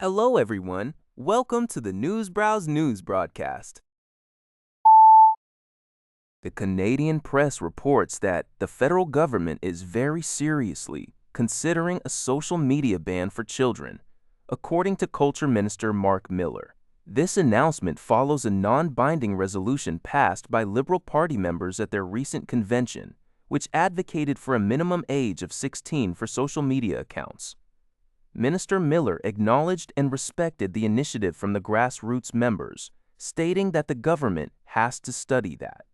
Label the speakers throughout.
Speaker 1: Hello, everyone. Welcome to the Newsbrowse News broadcast. The Canadian press reports that the federal government is very seriously considering a social media ban for children, according to Culture Minister Mark Miller. This announcement follows a non-binding resolution passed by Liberal Party members at their recent convention, which advocated for a minimum age of 16 for social media accounts. Minister Miller acknowledged and respected the initiative from the grassroots members, stating that the government has to study that.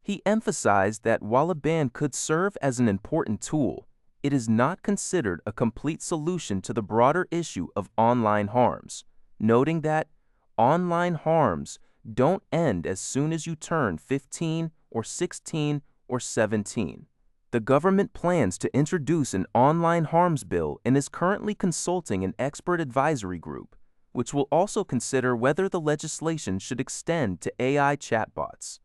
Speaker 1: He emphasized that while a ban could serve as an important tool, it is not considered a complete solution to the broader issue of online harms, noting that online harms don't end as soon as you turn 15 or 16 or 17. The government plans to introduce an online harms bill and is currently consulting an expert advisory group, which will also consider whether the legislation should extend to AI chatbots.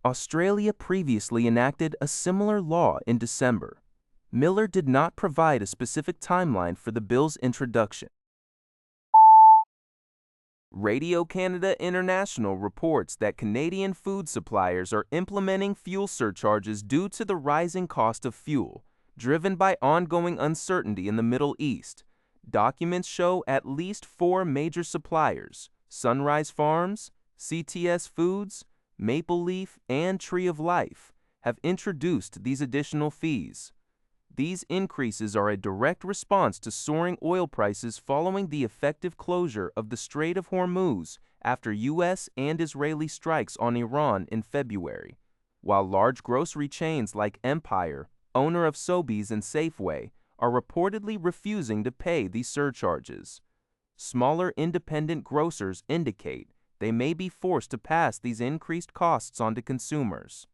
Speaker 1: Australia previously enacted a similar law in December. Miller did not provide a specific timeline for the bill's introduction. Radio Canada International reports that Canadian food suppliers are implementing fuel surcharges due to the rising cost of fuel, driven by ongoing uncertainty in the Middle East. Documents show at least 4 major suppliers, Sunrise Farms, CTS Foods, Maple Leaf, and Tree of Life, have introduced these additional fees. These increases are a direct response to soaring oil prices following the effective closure of the Strait of Hormuz after U.S. and Israeli strikes on Iran in February, while large grocery chains like Empire, owner of Sobeys and Safeway, are reportedly refusing to pay these surcharges. Smaller independent grocers indicate they may be forced to pass these increased costs on to consumers.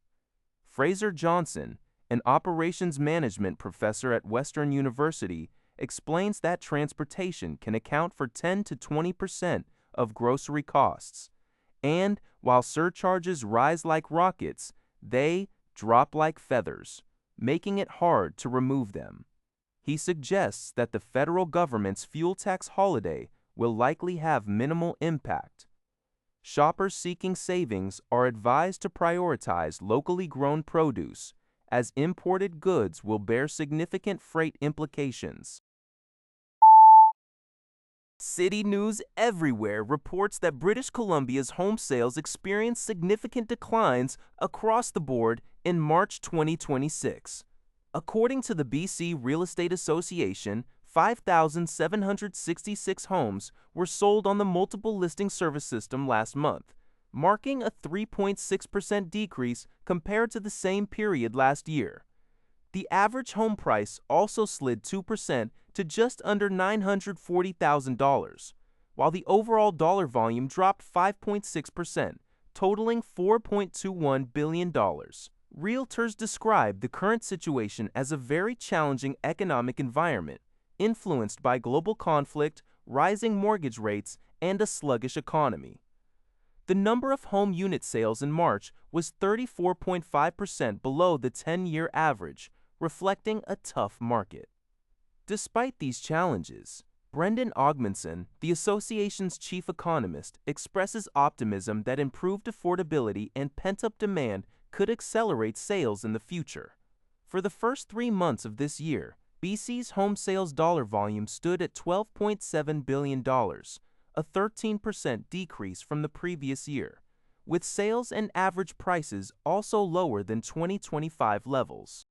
Speaker 1: Fraser Johnson, an operations management professor at Western University, explains that transportation can account for 10 to 20% of grocery costs. And while surcharges rise like rockets, they drop like feathers, making it hard to remove them. He suggests that the federal government's fuel tax holiday will likely have minimal impact. Shoppers seeking savings are advised to prioritize locally grown produce, as imported goods will bear significant freight implications. City News Everywhere reports that British Columbia's home sales experienced significant declines across the board in March 2026. According to the BC Real Estate Association, 5,766 homes were sold on the multiple listing service system last month, marking a 3.6% decrease compared to the same period last year. The average home price also slid 2% to just under $940,000, while the overall dollar volume dropped 5.6%, totaling $4.21 billion. Realtors describe the current situation as a very challenging economic environment, influenced by global conflict, rising mortgage rates, and a sluggish economy. The number of home unit sales in March was 34.5% below the 10-year average, reflecting a tough market. Despite these challenges, Brendan Ogmanson, the association's chief economist, expresses optimism that improved affordability and pent-up demand could accelerate sales in the future. For the first 3 months of this year, BC's home sales dollar volume stood at $12.7 billion, a 13% decrease from the previous year, with sales and average prices also lower than 2025 levels.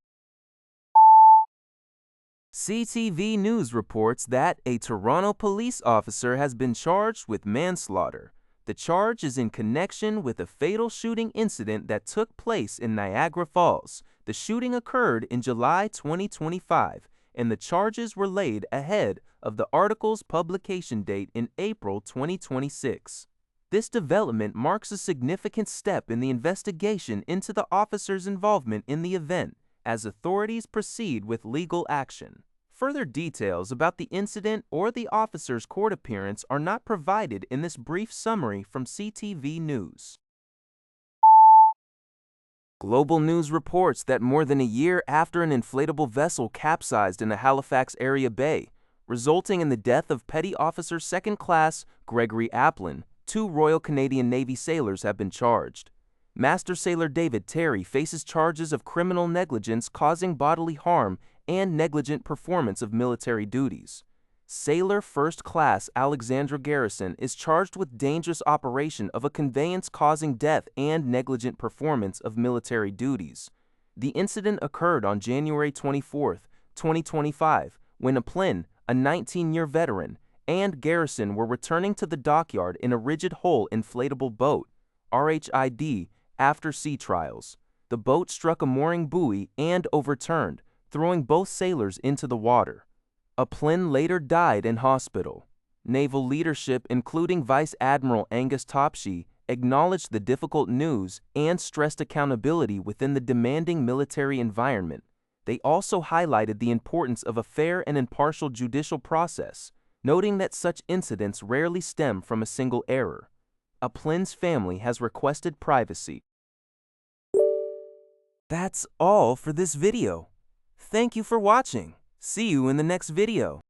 Speaker 1: CTV News reports that a Toronto police officer has been charged with manslaughter. The charge is in connection with a fatal shooting incident that took place in Niagara Falls. The shooting occurred in July 2025, and the charges were laid ahead of the article's publication date in April 2026. This development marks a significant step in the investigation into the officer's involvement in the event, as authorities proceed with legal action. Further details about the incident or the officer's court appearance are not provided in this brief summary from CTV News. Global News reports that more than a year after an inflatable vessel capsized in the Halifax area bay, resulting in the death of Petty Officer Second Class Gregory Applin. 2 Royal Canadian Navy sailors have been charged. Master Sailor David Terry faces charges of criminal negligence causing bodily harm and negligent performance of military duties. Sailor First Class Alexandra Garrison is charged with dangerous operation of a conveyance causing death and negligent performance of military duties. The incident occurred on January 24, 2025, when Applin, a 19-year veteran, and Garrison were returning to the dockyard in a rigid hull inflatable boat, RHID, after sea trials. The boat struck a mooring buoy and overturned, throwing both sailors into the water. Applin later died in hospital. Naval leadership, including Vice Admiral Angus Topshee, acknowledged the difficult news and stressed accountability within the demanding military environment. They also highlighted the importance of a fair and impartial judicial process, noting that such incidents rarely stem from a single error. Applin's family has requested privacy. That's all for this video. Thank you for watching. See you in the next video.